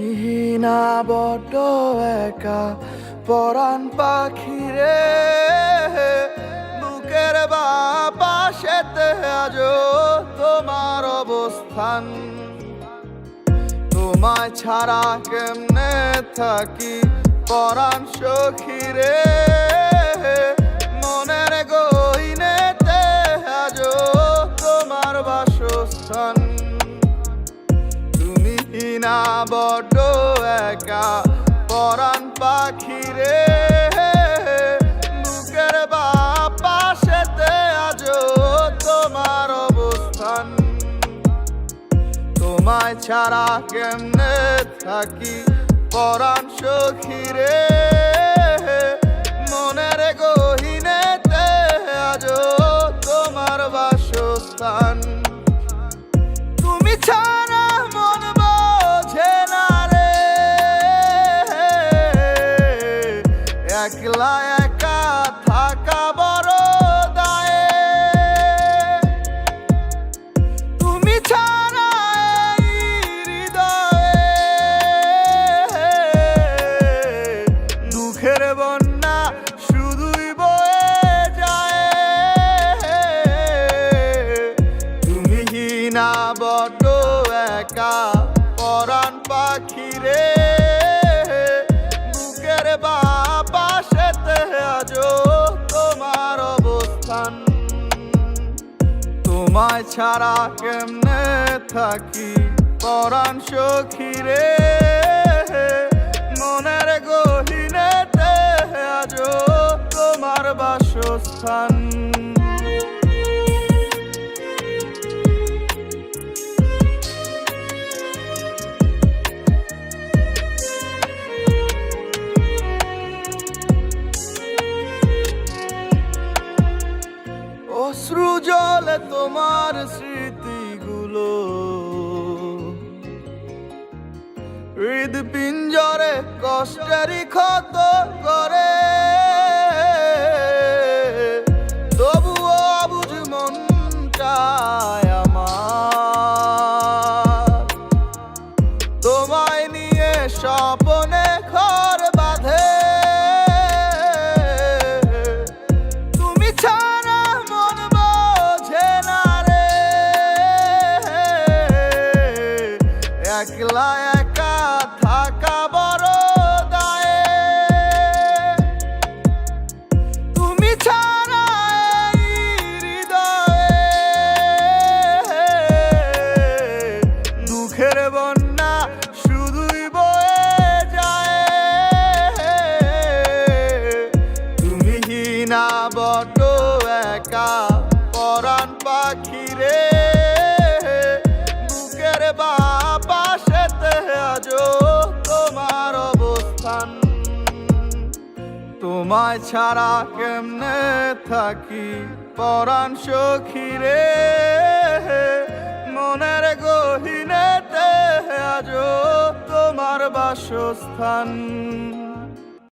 মিহিনা বড্ড একা পরাণ পাখিরে বুকের বাপাশেতে আজো তোমার অবস্থান। তোমায় ছাড়া কেমনে থাকি পরাণ সখিরে, মনের গহীনেতে আজো তোমার বাসস্থান। তুমি না বড্ড একা পরাণ পাখিরে বুকের বাপাশেতে আজো তোমার অবস্থান। তোমায় ছাড়া কেমনে থাকি পরাণ সখিরে, মনের গহীনেতে আজো তোমার বাসস্থান। তুমি ছাড়া মন বোঝে না রে, একলা একা থাকা বড় দায়ে। তুমি ছাড়া এই হৃদয়ে দুঃখের বন্যা শুধুই বয়ে যায়। তুমি না বড্ড একা পরাণ পাখিরে বুকের বাপাশেতে আজো তোমার অবস্থান। তোমায় ছাড়া কেমনে থাকি পরাণ সখিরে, মনের গহীনেতে আজো তোমার বাসস্থান। অশ্রু জলে তোমার স্মৃতিগুলো হৃদপিঞ্জরে কষ্টেরই ক্ষত করে, তবুও অবুঝ মনটায় আমার তোমায় নিয়ে স্বপ্নে ঘর বাঁধে। তুমি ছাড়া মন বোঝে না রে, একলা একা থাকা বড় দায়ে। তুমি ছাড়া এই হৃদয়ে দুঃখের বন্যা শুধুই বয়ে যায়। তুমি না বড্ড একা পরাণ পাখিরে বুকের বাপাশেতে আজো তোমার অবস্থান। তোমায় ছাড়া কেমনে থাকি পরাণ সখিরে, মনের গহীনেতে আজো তোমার বাসস্থান।